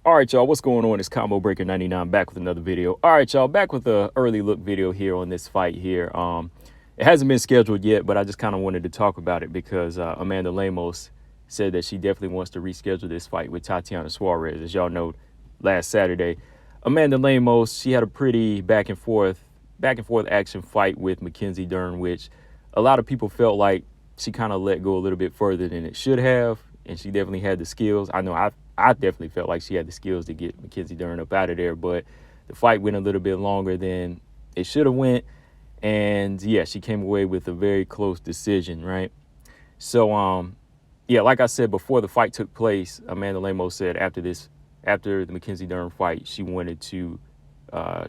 All right, y'all, what's going on? It's Combo Breaker 99 back with another video. All right, y'all, back with the early look video here on this fight here. It hasn't been scheduled yet, but I just kind of wanted to talk about it because Amanda Lemos said that she definitely wants to reschedule this fight with Tatiana Suarez. As y'all know, last Saturday, Amanda Lemos, she had a pretty back and forth action fight with Mackenzie Dern, which a lot of people felt like she kind of let go a little bit further than it should have, and she definitely had the skills. I know I definitely felt like she had the skills to get Mackenzie Dern up out of there, but the fight went a little bit longer than it should have went, and yeah, she came away with a very close decision, right? So yeah, like I said before the fight took place, Amanda Lemos said after the Mackenzie Dern fight, she wanted to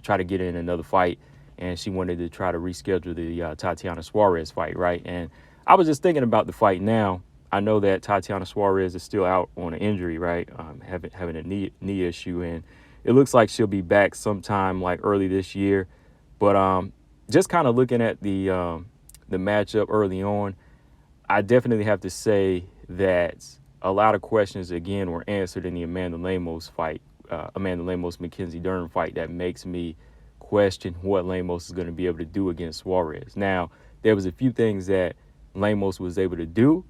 try to get in another fight, and she wanted to try to reschedule the Tatiana Suarez fight, right? And I was just thinking about the fight now. I know that Tatiana Suarez is still out on an injury, right? Having a knee issue, and it looks like she'll be back sometime like early this year. But just kind of looking at the matchup early on, I definitely have to say that a lot of questions again were answered in the Amanda Lemos fight, Amanda Lemos Mackenzie Dern fight, that makes me question what Lemos is going to be able to do against Suarez. Now, there was a few things that Lemos was able to do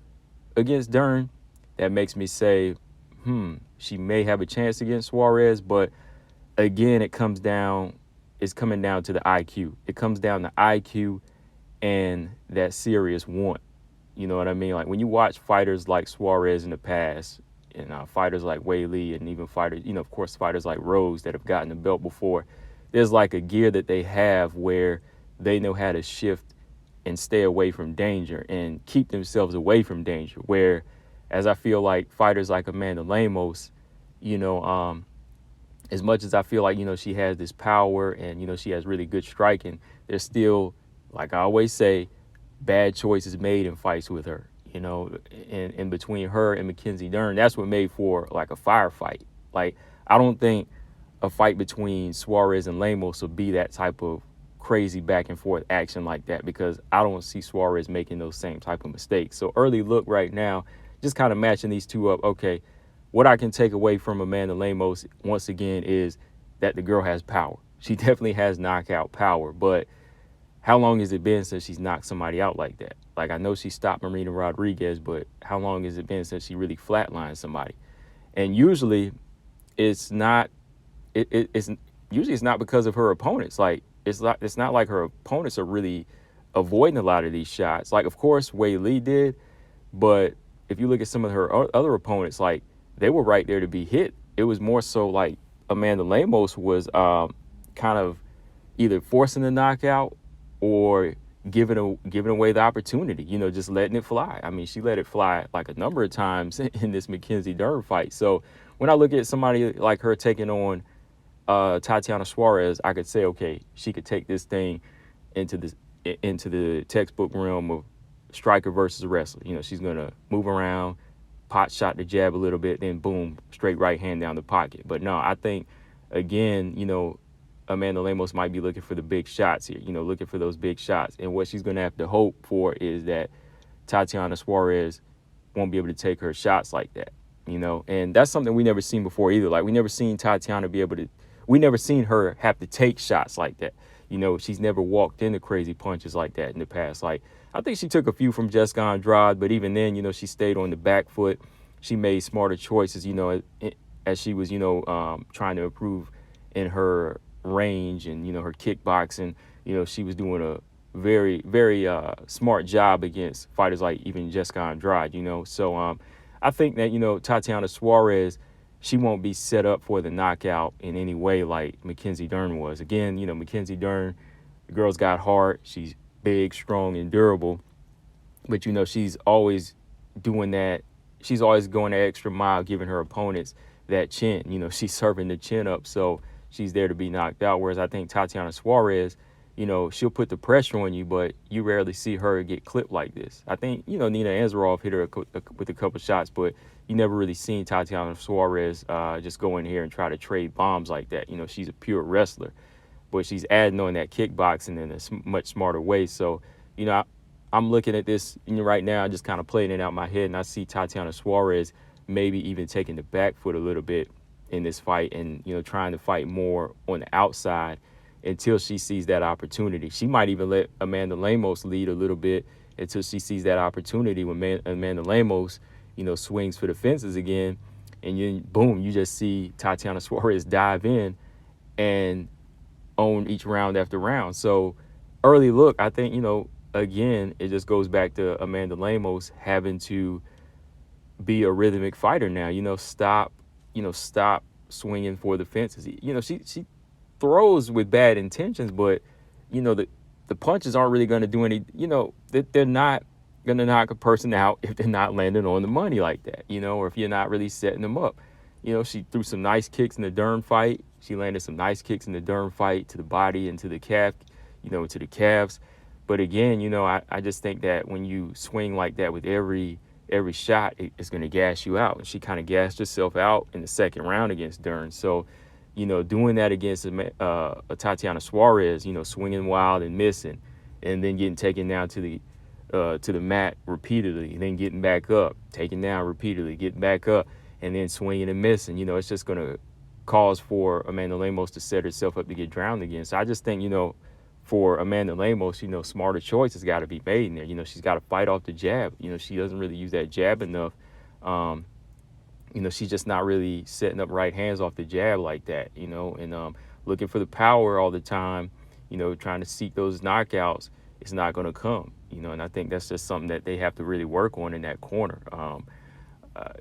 against Dern that makes me say, she may have a chance against Suarez, but again, it's coming down to the IQ. It comes down to IQ and that serious want. You know what I mean? Like when you watch fighters like Suarez in the past, and fighters like Wei Lee, and even fighters, of course, fighters like Rose that have gotten the belt before, there's like a gear that they have where they know how to shift and stay away from danger and keep themselves away from danger. Where, as I feel like fighters like Amanda Lemos, as much as I feel like, she has this power and, she has really good striking, there's still, like I always say, bad choices made in fights with her, and between her and Mackenzie Dern, that's what made for like a firefight. Like, I don't think a fight between Suarez and Lemos will be that type of crazy back and forth action like that, because I don't see Suarez making those same type of mistakes. So early look right now, just kind of matching these two up. Okay, what I can take away from Amanda Lemos once again is that the girl has power. She definitely has knockout power, but how long has it been since she's knocked somebody out like that? Like, I know she stopped Marina Rodriguez, but how long has it been since she really flatlined somebody? And usually it's not because of her opponents. Like, it's not like her opponents are really avoiding a lot of these shots. Like, of course, Wei Lee did, but if you look at some of her other opponents, like, they were right there to be hit. It was more so like Amanda Lemos was kind of either forcing the knockout or giving away the opportunity, just letting it fly. I mean, she let it fly like a number of times in this Mackenzie Dern fight. So when I look at somebody like her taking on Tatiana Suarez, I could say, okay, she could take this thing into the textbook realm of striker versus wrestler. She's gonna move around, pot shot the jab a little bit, then boom, straight right hand down the pocket. But no, I think again, Amanda Lemos might be looking for the big shots here. Looking for those big shots, and what she's gonna have to hope for is that Tatiana Suarez won't be able to take her shots like that. And that's something we never seen before either. Like, we never seen Tatiana we never seen her have to take shots like that. She's never walked into crazy punches like that in the past. Like, I think she took a few from Jessica Andrade, but even then, she stayed on the back foot. She made smarter choices, as she was, trying to improve in her range and, her kickboxing. She was doing a very, very smart job against fighters like even Jessica Andrade, So I think that, Tatiana Suarez, she won't be set up for the knockout in any way like Mackenzie Dern was. Again, Mackenzie Dern, the girl's got heart. She's big, strong, and durable. But, she's always doing that. She's always going the extra mile, giving her opponents that chin. She's serving the chin up, so she's there to be knocked out. Whereas I think Tatiana Suarez, she'll put the pressure on you, but you rarely see her get clipped like this. I think, Nina Ansaroff hit her with a couple shots, but you never really seen Tatiana Suarez just go in here and try to trade bombs like that. She's a pure wrestler, but she's adding on that kickboxing in a much smarter way. So, I'm looking at this right now, just kind of playing it out in my head, and I see Tatiana Suarez maybe even taking the back foot a little bit in this fight, and trying to fight more on the outside until she sees that opportunity. She might even let Amanda Lemos lead a little bit until she sees that opportunity when Amanda Lemos, swings for the fences again, and boom, you just see Tatiana Suarez dive in and own each round after round. So early look, I think, again, it just goes back to Amanda Lemos having to be a rhythmic fighter now. Stop swinging for the fences. She throws with bad intentions, but the punches aren't really going to do any. They're not going to knock a person out if they're not landing on the money like that. Or if you're not really setting them up. She threw some nice kicks in the Dern fight. She landed some nice kicks in the Dern fight to the body and to the calf, to the calves. But again, I just think that when you swing like that with every shot, it's going to gas you out. And she kind of gassed herself out in the second round against Dern. So, doing that against Tatiana Suarez, swinging wild and missing, and then getting taken down to the mat repeatedly, and then getting back up, taken down repeatedly, getting back up, and then swinging and missing, it's just going to cause for Amanda Lemos to set herself up to get drowned again. So I just think, for Amanda Lemos, smarter choices got to be made in there. She's got to fight off the jab. She doesn't really use that jab enough. She's just not really setting up right hands off the jab like that, and looking for the power all the time, trying to seek those knockouts. It's not going to come, and I think that's just something that they have to really work on in that corner.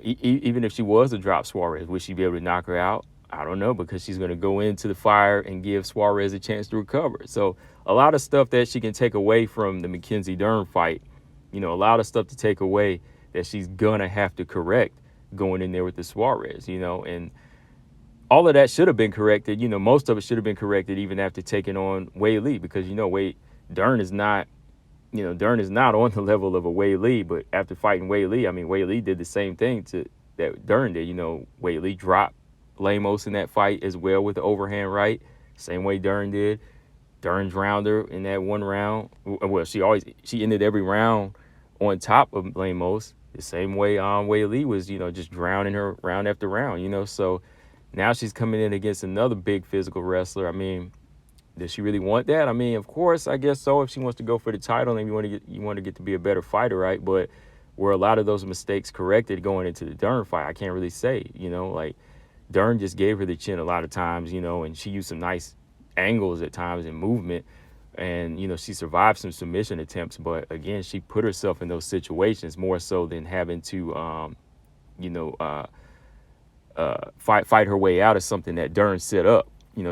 Even if she was to drop Suarez, would she be able to knock her out? I don't know, because she's going to go into the fire and give Suarez a chance to recover. So a lot of stuff that she can take away from the Mackenzie Dern fight, a lot of stuff to take away that she's going to have to correct going in there with the Suarez, and all of that should have been corrected. Most of it should have been corrected even after taking on Wei Lee, because, Dern is not on the level of a Wei Lee, but after fighting Wei Lee, Wei Lee did the same thing that Dern did. Wei Lee dropped Lemos in that fight as well with the overhand right, same way Dern did. Dern drowned her in that one round. Well, she ended every round on top of Lemos, the same way Wei Lee was, just drowning her round after round, So now she's coming in against another big physical wrestler. Does she really want that? Of course, I guess so. If she wants to go for the title and you want to get to be a better fighter, right? But were a lot of those mistakes corrected going into the Dern fight? I can't really say, like Dern just gave her the chin a lot of times, and she used some nice angles at times and movement, and she survived some submission attempts. But again, she put herself in those situations more so than having to fight her way out of something that Dern set up.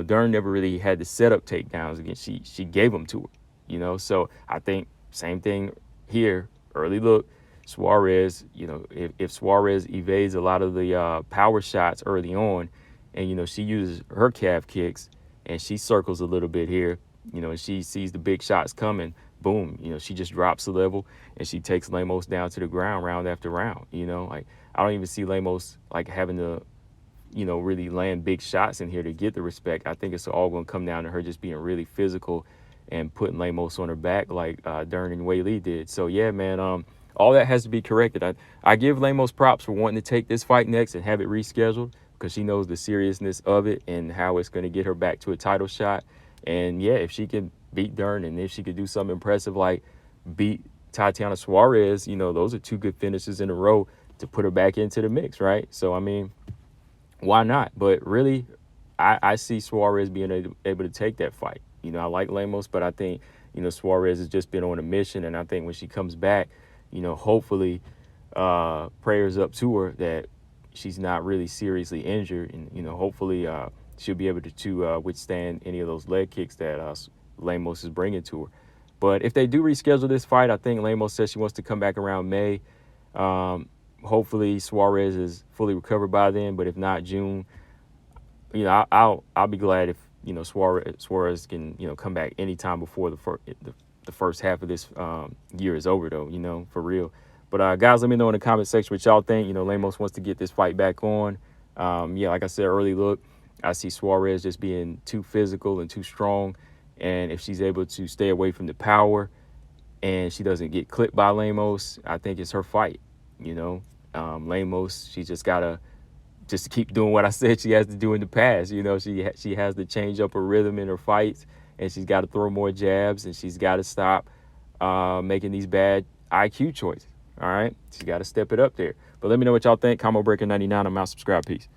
Dern never really had to set up takedowns again. She gave them to her, So I think same thing here. Early look, Suarez, if Suarez evades a lot of the power shots early on, and, she uses her calf kicks and she circles a little bit here, and she sees the big shots coming, boom, she just drops the level and she takes Lemos down to the ground round after round, Like, I don't even see Lemos, like, having to, really land big shots in here to get the respect. I think it's all going to come down to her just being really physical and putting Lemos on her back like Dern and Wei Lee did. So, yeah, man, all that has to be corrected. I give Lemos props for wanting to take this fight next and have it rescheduled, because she knows the seriousness of it and how it's going to get her back to a title shot. And, yeah, if she can beat Dern and if she could do something impressive like beat Tatiana Suarez, those are two good finishes in a row to put her back into the mix, right? So, why not? But really, I see Suarez being able to take that fight. I like Lemos, but I think, Suarez has just been on a mission. And I think when she comes back, hopefully prayers up to her that she's not really seriously injured. And, hopefully she'll be able to withstand any of those leg kicks that Lemos is bringing to her. But if they do reschedule this fight, I think Lemos says she wants to come back around May. Hopefully Suarez is fully recovered by then, but if not, June. I'll be glad if Suarez can come back anytime before the first half of this year is over, though. For real. But guys, let me know in the comment section what y'all think. Lemos wants to get this fight back on. Like I said, early look, I see Suarez just being too physical and too strong, and if she's able to stay away from the power and she doesn't get clipped by Lemos, I think it's her fight. Lemos, she just gotta just to keep doing what I said she has to do in the past. You know, she has to change up her rhythm in her fights, and she's got to throw more jabs, and she's got to stop making these bad IQ choices. All right, she's got to step it up there. But let me know what y'all think. Combo Breaker 99. I'm out. Subscribe. Peace.